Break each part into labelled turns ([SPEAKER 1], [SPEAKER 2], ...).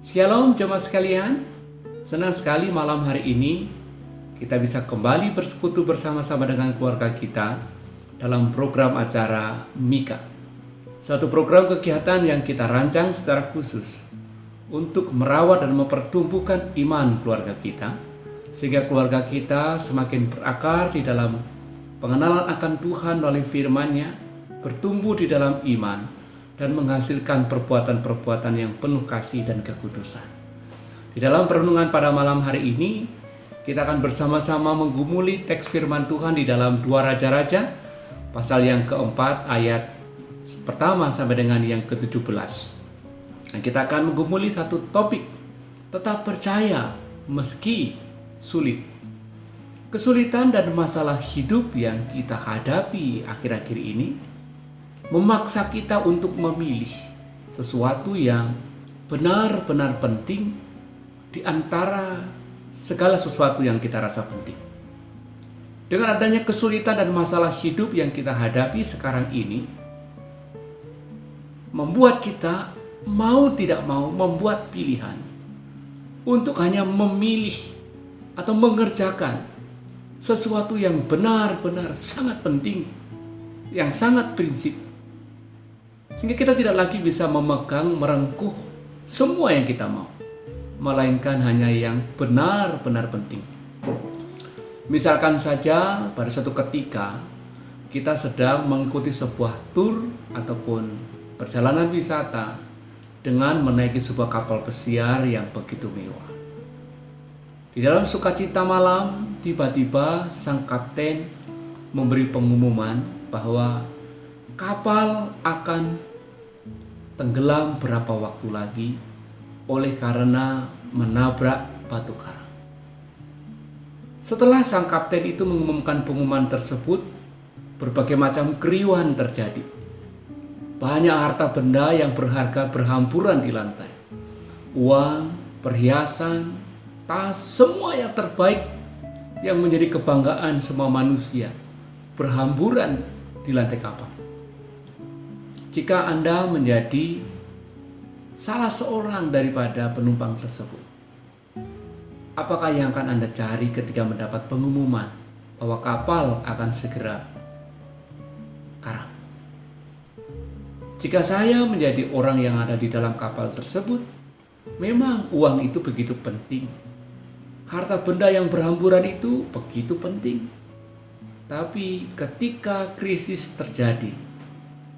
[SPEAKER 1] Shalom jemaat sekalian, senang sekali malam hari ini kita bisa kembali bersekutu bersama-sama dengan keluarga kita dalam program acara Mika. Suatu program kegiatan yang kita rancang secara khusus untuk merawat dan mempertumbuhkan iman keluarga kita, sehingga keluarga kita semakin berakar di dalam pengenalan akan Tuhan melalui firman-Nya, bertumbuh di dalam iman, dan menghasilkan perbuatan-perbuatan yang penuh kasih dan kekudusan. Di dalam perenungan pada malam hari ini, kita akan bersama-sama menggumuli teks firman Tuhan di dalam 2 Raja-Raja, pasal yang keempat ayat pertama sampai dengan yang ke-17. Dan kita akan menggumuli satu topik, tetap percaya meski sulit. Kesulitan dan masalah hidup yang kita hadapi akhir-akhir ini memaksa kita untuk memilih sesuatu yang benar-benar penting di antara segala sesuatu yang kita rasa penting. Dengan adanya kesulitan dan masalah hidup yang kita hadapi sekarang ini, membuat kita mau tidak mau membuat pilihan untuk hanya memilih atau mengerjakan sesuatu yang benar-benar sangat penting, yang sangat prinsip, sehingga kita tidak lagi bisa memegang, merengkuh semua yang kita mau, melainkan hanya yang benar-benar penting. Misalkan saja pada suatu ketika kita sedang mengikuti sebuah tur ataupun perjalanan wisata dengan menaiki sebuah kapal pesiar yang begitu mewah. Di dalam sukacita malam, tiba-tiba sang kapten memberi pengumuman bahwa kapal akan tenggelam berapa waktu lagi oleh karena menabrak batu karang. Setelah sang kapten itu mengumumkan pengumuman tersebut, berbagai macam keriuhan terjadi. Banyak harta benda yang berharga berhamburan di lantai. Uang, perhiasan, tas, semua yang terbaik yang menjadi kebanggaan semua manusia berhamburan di lantai kapal. Jika Anda menjadi salah seorang daripada penumpang tersebut, apakah yang akan Anda cari ketika mendapat pengumuman bahwa kapal akan segera karam? Jika saya menjadi orang yang ada di dalam kapal tersebut, memang uang itu begitu penting. Harta benda yang berhamburan itu begitu penting. Tapi ketika krisis terjadi,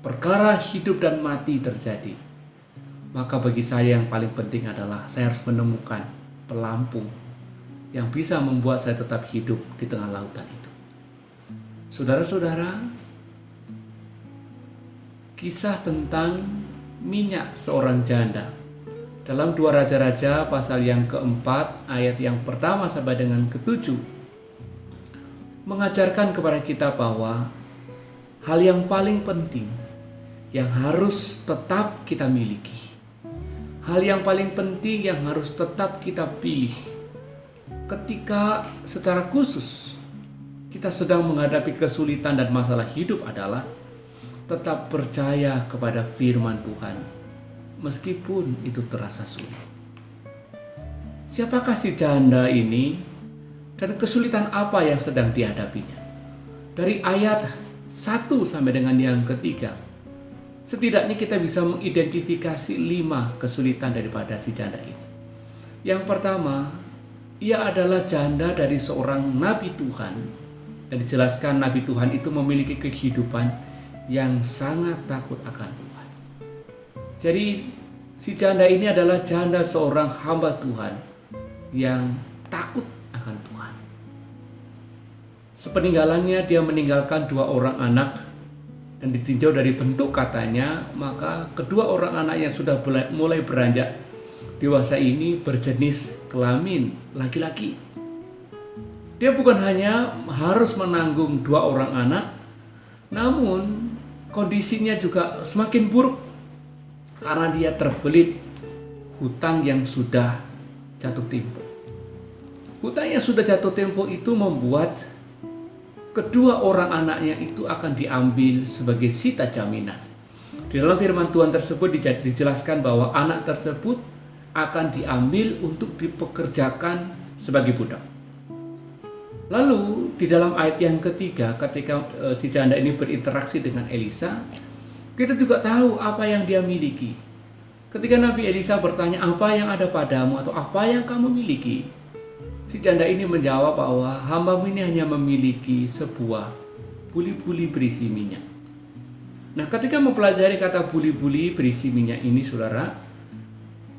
[SPEAKER 1] perkara hidup dan mati terjadi, maka bagi saya yang paling penting adalah saya harus menemukan pelampung yang bisa membuat saya tetap hidup di tengah lautan itu. Saudara-saudara, kisah tentang minyak seorang janda dalam 2 Raja-Raja pasal yang keempat ayat yang pertama sampai dengan ke-7 mengajarkan kepada kita bahwa hal yang paling penting yang harus tetap kita miliki, hal yang paling penting yang harus tetap kita pilih ketika secara khusus kita sedang menghadapi kesulitan dan masalah hidup adalah tetap percaya kepada firman Tuhan meskipun itu terasa sulit. Siapakah si janda ini dan kesulitan apa yang sedang dihadapinya? Dari ayat 1 sampai dengan yang ketiga, setidaknya kita bisa mengidentifikasi 5 kesulitan daripada si janda ini. Yang pertama, ia adalah janda dari seorang nabi Tuhan. Dan dijelaskan nabi Tuhan itu memiliki kehidupan yang sangat takut akan Tuhan. Jadi si janda ini adalah janda seorang hamba Tuhan yang takut akan Tuhan. Sepeninggalannya dia meninggalkan 2 orang anak, dan ditinjau dari bentuk katanya, maka kedua orang anak yang sudah mulai beranjak dewasa ini berjenis kelamin laki-laki. Dia bukan hanya harus menanggung 2 orang anak, namun kondisinya juga semakin buruk karena dia terbelit hutang yang sudah jatuh tempo. Hutang yang sudah jatuh tempo itu membuat kedua orang anaknya itu akan diambil sebagai sita jaminan. Di dalam firman Tuhan tersebut dijelaskan bahwa anak tersebut akan diambil untuk dipekerjakan sebagai budak. Lalu di dalam ayat yang ketiga, ketika si janda ini berinteraksi dengan Elisa, kita juga tahu apa yang dia miliki. Ketika Nabi Elisa bertanya, apa yang ada padamu atau apa yang kamu miliki? Si janda ini menjawab bahwa hambamu ini hanya memiliki sebuah buli-buli berisi minyak. Nah, ketika mempelajari kata buli-buli berisi minyak ini, saudara,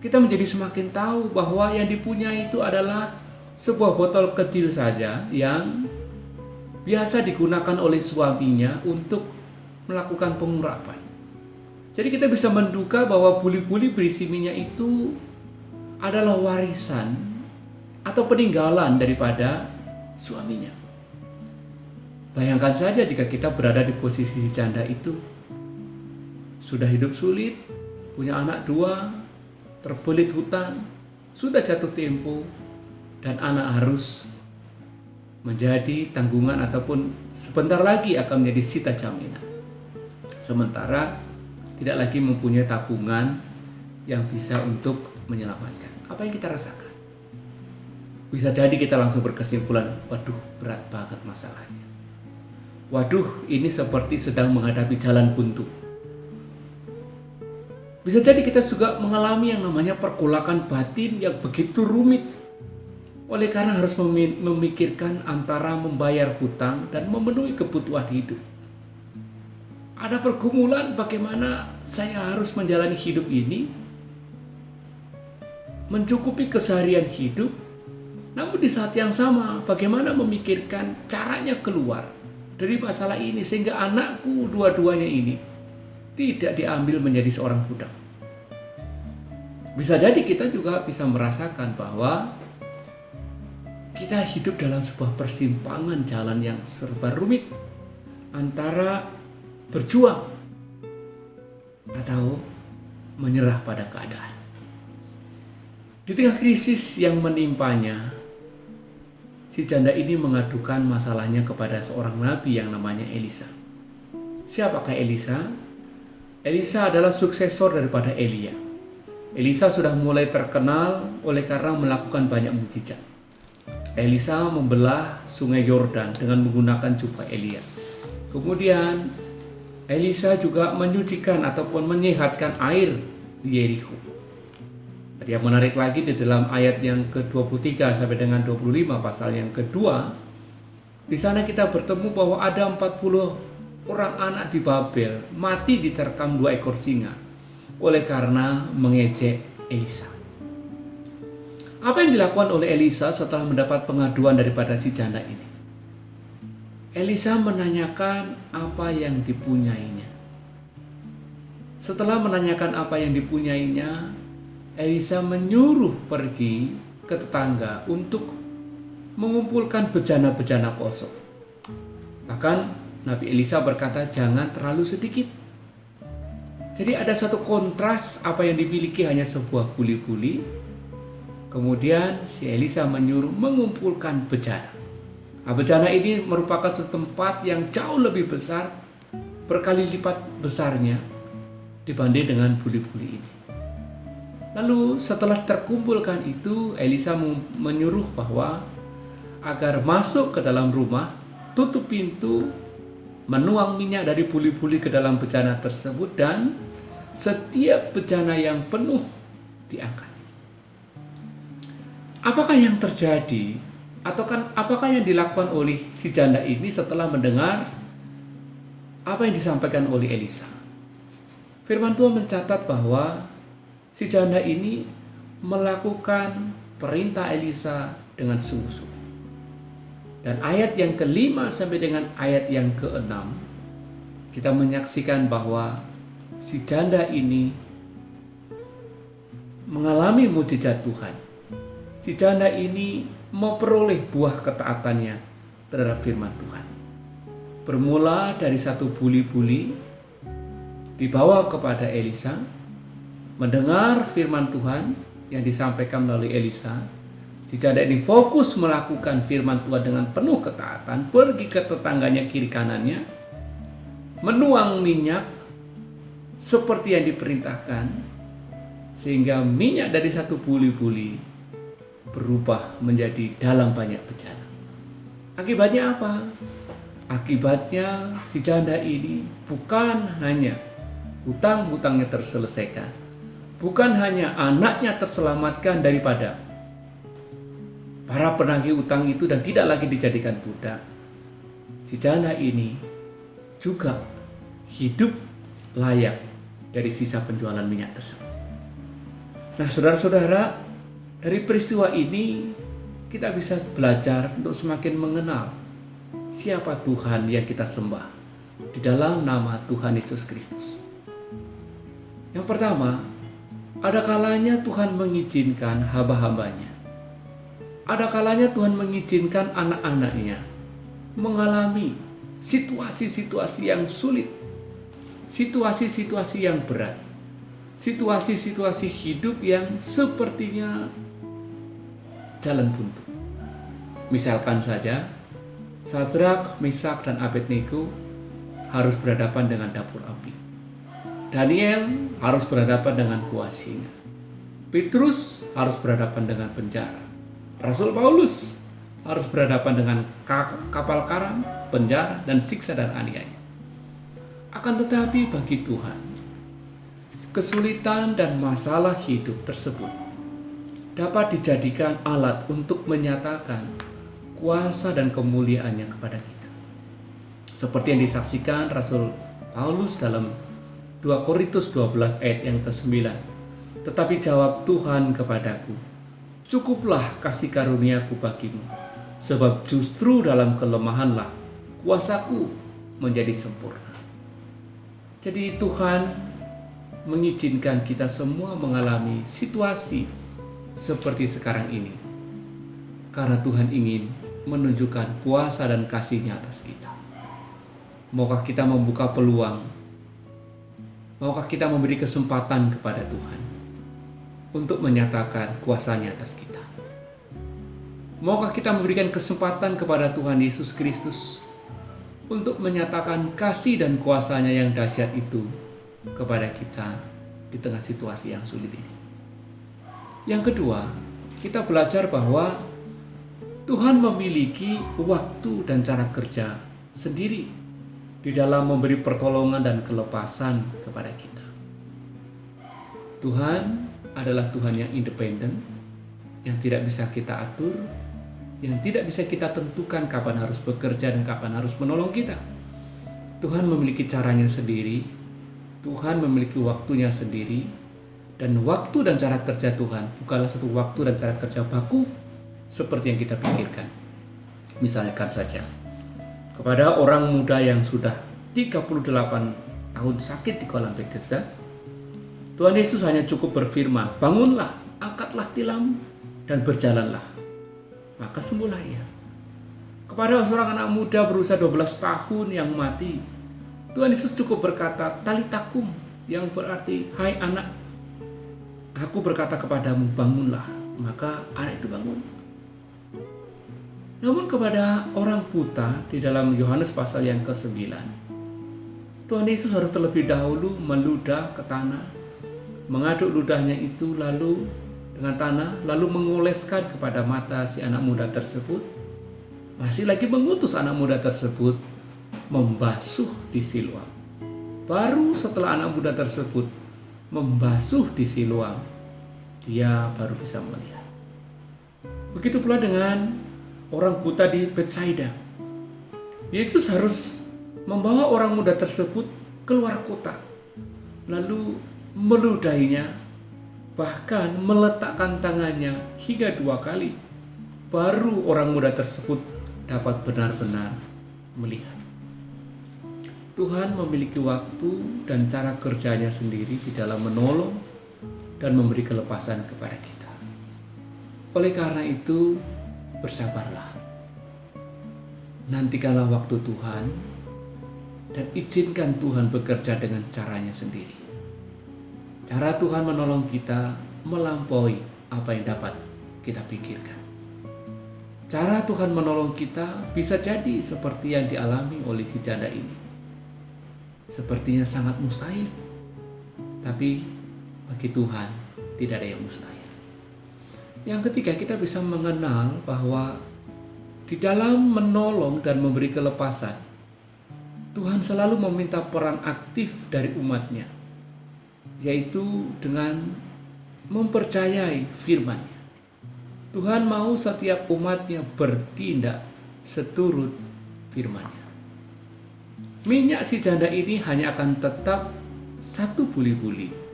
[SPEAKER 1] kita menjadi semakin tahu bahwa yang dipunyai itu adalah sebuah botol kecil saja yang biasa digunakan oleh suaminya untuk melakukan pengurapan. Jadi kita bisa menduga bahwa buli-buli berisi minyak itu adalah warisan atau peninggalan daripada suaminya. Bayangkan saja jika kita berada di posisi si janda itu. Sudah hidup sulit, punya anak 2, terbelit hutang, sudah jatuh tempo, dan anak harus menjadi tanggungan ataupun sebentar lagi akan menjadi sita jaminan. Sementara tidak lagi mempunyai tabungan yang bisa untuk menyelamatkan. Apa yang kita rasakan? Bisa jadi kita langsung berkesimpulan, waduh, berat banget masalahnya. Waduh, ini seperti sedang menghadapi jalan buntu. Bisa jadi kita juga mengalami yang namanya pergolakan batin yang begitu rumit. Oleh karena harus memikirkan antara membayar hutang dan memenuhi kebutuhan hidup. Ada pergumulan bagaimana saya harus menjalani hidup ini, mencukupi keseharian hidup, namun di saat yang sama bagaimana memikirkan caranya keluar dari masalah ini sehingga anakku dua-duanya ini tidak diambil menjadi seorang budak. Bisa jadi kita juga bisa merasakan bahwa kita hidup dalam sebuah persimpangan jalan yang serba rumit antara berjuang atau menyerah pada keadaan. Di tengah krisis yang menimpanya, si janda ini mengadukan masalahnya kepada seorang nabi yang namanya Elisa. Siapakah Elisa? Elisa adalah suksesor daripada Elia. Elisa sudah mulai terkenal oleh karena melakukan banyak mukjizat. Elisa membelah sungai Yordan dengan menggunakan jubah Elia. Kemudian Elisa juga menyucikan ataupun menyehatkan air di Yerikho. Yang menarik lagi di dalam ayat yang ke-23 sampai dengan 25 pasal yang kedua, di sana kita bertemu bahwa ada 40 orang anak di Babel mati diterkam 2 ekor singa oleh karena mengejek Elisa. Apa yang dilakukan oleh Elisa setelah mendapat pengaduan daripada si janda ini? Elisa menanyakan apa yang dipunyainya. Setelah menanyakan apa yang dipunyainya, Elisa menyuruh pergi ke tetangga untuk mengumpulkan bejana-bejana kosong. Bahkan Nabi Elisa berkata, jangan terlalu sedikit. Jadi ada satu kontras, apa yang dimiliki hanya sebuah buli-buli. Kemudian si Elisa menyuruh mengumpulkan bejana. Nah, bejana ini merupakan satu tempat yang jauh lebih besar, berkali lipat besarnya dibanding dengan buli-buli ini. Lalu setelah terkumpulkan itu, Elisa menyuruh bahwa agar masuk ke dalam rumah, tutup pintu, menuang minyak dari buli-buli ke dalam bejana tersebut, dan setiap bejana yang penuh diangkat. Apakah yang terjadi? Apakah yang dilakukan oleh si janda ini setelah mendengar apa yang disampaikan oleh Elisa? Firman Tuhan mencatat bahwa si janda ini melakukan perintah Elisa dengan sungguh-sungguh. Dan ayat yang ke-5 sampai dengan ayat yang ke-6, kita menyaksikan bahwa si janda ini mengalami mukjizat Tuhan. Si janda ini memperoleh buah ketaatannya terhadap firman Tuhan. Bermula dari satu buli-buli dibawa kepada Elisa, mendengar firman Tuhan yang disampaikan melalui Elisa. Si janda ini fokus melakukan firman Tuhan dengan penuh ketaatan, pergi ke tetangganya kiri kanannya, menuang minyak seperti yang diperintahkan, sehingga minyak dari satu buli-buli berubah menjadi dalam banyak bejana. Akibatnya apa? Akibatnya si janda ini bukan hanya hutang-hutangnya terselesaikan, bukan hanya anaknya terselamatkan daripada para penagih utang itu dan tidak lagi dijadikan budak. Si janda ini juga hidup layak dari sisa penjualan minyak tersebut. Nah, saudara-saudara, dari peristiwa ini kita bisa belajar untuk semakin mengenal siapa Tuhan yang kita sembah di dalam nama Tuhan Yesus Kristus. Yang pertama, ada kalanya Tuhan mengizinkan hamba-hambanya. Ada kalanya Tuhan mengizinkan anak-anaknya mengalami situasi-situasi yang sulit, situasi-situasi yang berat, situasi-situasi hidup yang sepertinya jalan buntu. Misalkan saja, Sadrak, Mesak, dan Abednego harus berhadapan dengan dapur api. Daniel harus berhadapan dengan gua singa. Petrus harus berhadapan dengan penjara. Rasul Paulus harus berhadapan dengan kapal karam, penjara, dan siksa dan aniaya. Akan tetapi bagi Tuhan, kesulitan dan masalah hidup tersebut dapat dijadikan alat untuk menyatakan kuasa dan kemuliaannya kepada kita. Seperti yang disaksikan Rasul Paulus dalam 2 Korintus 12 ayat yang ke-9. Tetapi jawab Tuhan kepadaku, cukuplah kasih karuniaku bagimu, sebab justru dalam kelemahanlah kuasaku menjadi sempurna. Jadi Tuhan mengizinkan kita semua mengalami situasi seperti sekarang ini, karena Tuhan ingin menunjukkan kuasa dan kasih-Nya atas kita. Maukah kita membuka peluang? Maukah kita memberi kesempatan kepada Tuhan untuk menyatakan kuasa-Nya atas kita? Maukah kita memberikan kesempatan kepada Tuhan Yesus Kristus untuk menyatakan kasih dan kuasa-Nya yang dahsyat itu kepada kita di tengah situasi yang sulit ini? Yang kedua, kita belajar bahwa Tuhan memiliki waktu dan cara kerja sendiri di dalam memberi pertolongan dan kelepasan kepada kita. Tuhan adalah Tuhan yang independen, yang tidak bisa kita atur, yang tidak bisa kita tentukan kapan harus bekerja dan kapan harus menolong kita. Tuhan memiliki caranya sendiri, Tuhan memiliki waktunya sendiri, dan waktu dan cara kerja Tuhan bukanlah satu waktu dan cara kerja baku seperti yang kita pikirkan. Misalkan saja, kepada orang muda yang sudah 38 tahun sakit di kolam Bethesda, Tuhan Yesus hanya cukup berfirman, bangunlah, angkatlah tilammu, dan berjalanlah. Maka sembuhlah ia. Kepada seorang anak muda berusia 12 tahun yang mati, Tuhan Yesus cukup berkata, talitakum, yang berarti, hai anak, aku berkata kepadamu, bangunlah. Maka anak itu bangun. Namun kepada orang buta di dalam Yohanes pasal yang ke-9, Tuhan Yesus harus terlebih dahulu meludah ke tanah, mengaduk ludahnya itu lalu dengan tanah, lalu mengoleskan kepada mata si anak muda tersebut. Masih lagi mengutus anak muda tersebut membasuh di Siloam. Baru setelah anak muda tersebut membasuh di Siloam, dia baru bisa melihat. Begitu pula dengan orang buta di Betsaida. Yesus harus membawa orang muda tersebut keluar kota, lalu meludahinya, bahkan meletakkan tangannya hingga 2 kali. Baru orang muda tersebut dapat benar-benar melihat. Tuhan memiliki waktu dan cara kerjanya sendiri di dalam menolong dan memberi kelepasan kepada kita. Oleh karena itu, bersabarlah. Nantikanlah waktu Tuhan dan izinkan Tuhan bekerja dengan caranya sendiri. Cara Tuhan menolong kita melampaui apa yang dapat kita pikirkan. Cara Tuhan menolong kita bisa jadi seperti yang dialami oleh si janda ini. Sepertinya sangat mustahil. Tapi bagi Tuhan tidak ada yang mustahil. Yang ketiga, kita bisa mengenal bahwa di dalam menolong dan memberi kelepasan, Tuhan selalu meminta peran aktif dari umatnya, yaitu dengan mempercayai firman-Nya. Tuhan mau setiap umatnya bertindak seturut firman-Nya. Minyak si janda ini hanya akan tetap satu buli-buli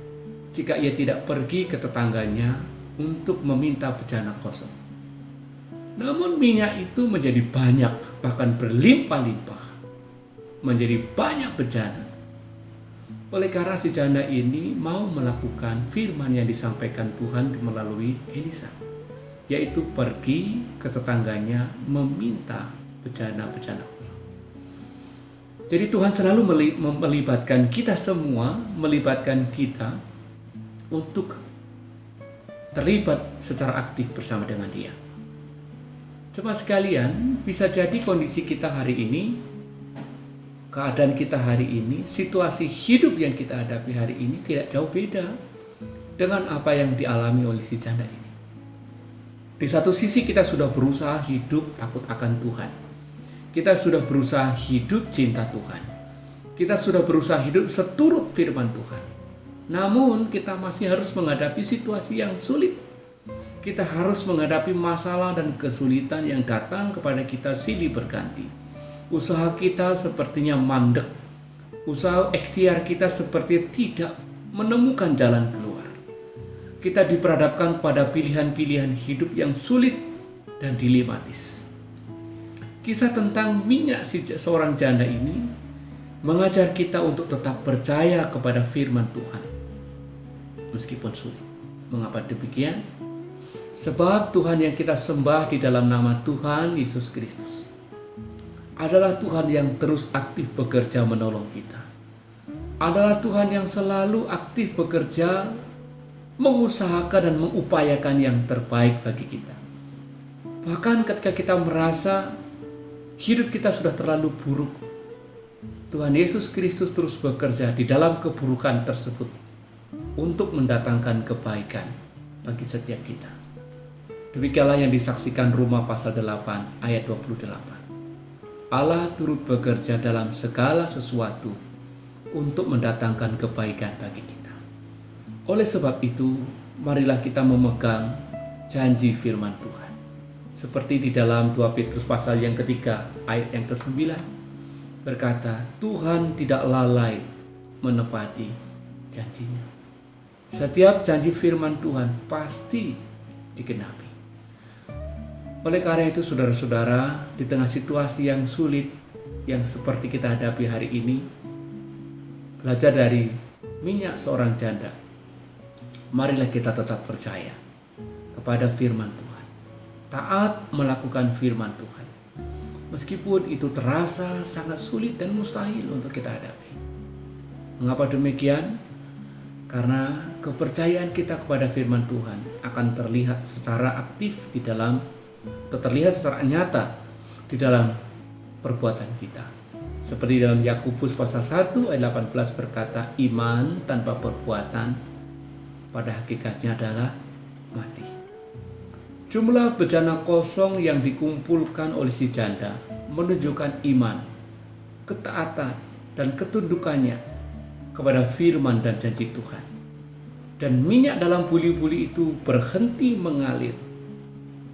[SPEAKER 1] jika ia tidak pergi ke tetangganya untuk meminta bejana kosong. Namun minyak itu menjadi banyak, bahkan berlimpah-limpah, menjadi banyak bejana. Oleh karena si janda ini mau melakukan firman yang disampaikan Tuhan melalui Elisa, yaitu pergi ke tetangganya meminta bejana-bejana kosong. Jadi Tuhan selalu melibatkan kita semua, melibatkan kita untuk terlibat secara aktif bersama dengan Dia. Coba sekalian, bisa jadi kondisi kita hari ini, keadaan kita hari ini, situasi hidup yang kita hadapi hari ini tidak jauh beda dengan apa yang dialami oleh si janda ini. Di satu sisi kita sudah berusaha hidup takut akan Tuhan. Kita sudah berusaha hidup cinta Tuhan. Kita sudah berusaha hidup seturut firman Tuhan. Namun kita masih harus menghadapi situasi yang sulit. Kita harus menghadapi masalah dan kesulitan yang datang kepada kita silih berganti. Usaha kita sepertinya mandek. Usaha ikhtiar kita seperti tidak menemukan jalan keluar. Kita diperhadapkan pada pilihan-pilihan hidup yang sulit dan dilematis. Kisah tentang minyak seorang janda ini mengajar kita untuk tetap percaya kepada firman Tuhan meskipun sulit. Mengapa demikian? Sebab Tuhan yang kita sembah di dalam nama Tuhan Yesus Kristus adalah Tuhan yang terus aktif bekerja menolong kita. Adalah Tuhan yang selalu aktif bekerja, mengusahakan dan mengupayakan yang terbaik bagi kita. Bahkan ketika kita merasa hidup kita sudah terlalu buruk, Tuhan Yesus Kristus terus bekerja di dalam keburukan tersebut untuk mendatangkan kebaikan bagi setiap kita. Demikianlah yang disaksikan Roma pasal 8 ayat 28. Allah turut bekerja dalam segala sesuatu untuk mendatangkan kebaikan bagi kita. Oleh sebab itu, marilah kita memegang janji firman Tuhan. Seperti di dalam 2 Petrus pasal yang ketiga ayat yang ke-9 berkata, Tuhan tidak lalai menepati janjinya. Setiap janji firman Tuhan pasti digenapi. Oleh karena itu saudara-saudara, di tengah situasi yang sulit yang seperti kita hadapi hari ini, belajar dari minyak seorang janda, marilah kita tetap percaya kepada firman Tuhan. Taat melakukan firman Tuhan. Meskipun itu terasa sangat sulit dan mustahil untuk kita hadapi. Mengapa demikian? Karena kepercayaan kita kepada firman Tuhan akan terlihat secara aktif terlihat secara nyata di dalam perbuatan kita. Seperti dalam Yakobus pasal 1 ayat 18 berkata, iman tanpa perbuatan pada hakikatnya adalah mati. Jumlah bejana kosong yang dikumpulkan oleh si janda menunjukkan iman, ketaatan, dan ketundukannya kepada firman dan janji Tuhan. Dan minyak dalam buli-buli itu berhenti mengalir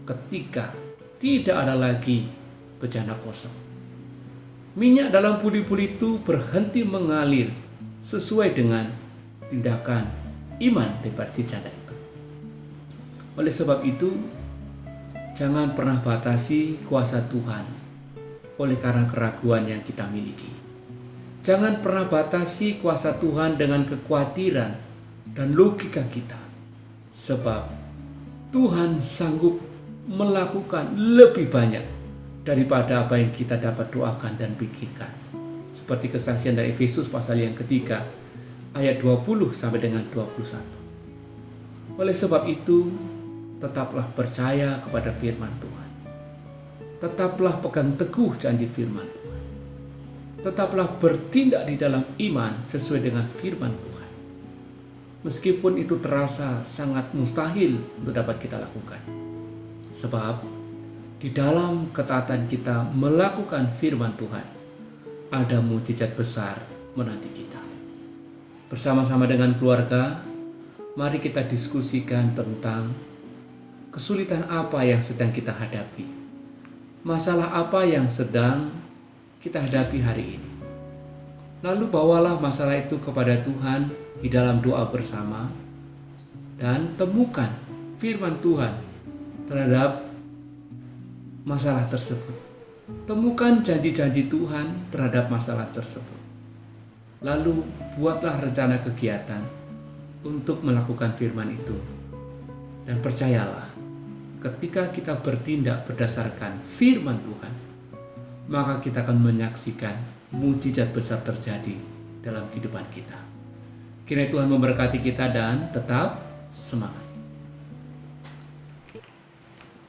[SPEAKER 1] ketika tidak ada lagi bejana kosong. Minyak dalam buli-buli itu berhenti mengalir sesuai dengan tindakan iman daripada si janda itu. Oleh sebab itu, jangan pernah batasi kuasa Tuhan oleh karena keraguan yang kita miliki. Jangan pernah batasi kuasa Tuhan dengan kekhawatiran dan logika kita. Sebab Tuhan sanggup melakukan lebih banyak daripada apa yang kita dapat doakan dan pikirkan. Seperti kesaksian dari Efesus pasal yang ketiga ayat 20 sampai dengan 21. Oleh sebab itu, tetaplah percaya kepada firman Tuhan. Tetaplah pegang teguh janji firman Tuhan. Tetaplah bertindak di dalam iman sesuai dengan firman Tuhan. meskipun itu terasa sangat mustahil untuk dapat kita lakukan. Sebab di dalam ketaatan kita melakukan firman Tuhan, ada mujizat besar menanti kita. Bersama-sama dengan keluarga, mari kita diskusikan tentang kesulitan apa yang sedang kita hadapi. Masalah apa yang sedang kita hadapi hari ini. Lalu bawalah masalah itu kepada Tuhan di dalam doa bersama dan temukan firman Tuhan terhadap masalah tersebut. Temukan janji-janji Tuhan terhadap masalah tersebut. Lalu buatlah rencana kegiatan untuk melakukan firman itu. Dan percayalah, ketika kita bertindak berdasarkan firman Tuhan, maka kita akan menyaksikan mujizat besar terjadi dalam kehidupan kita. Kiranya Tuhan memberkati kita dan tetap semangat.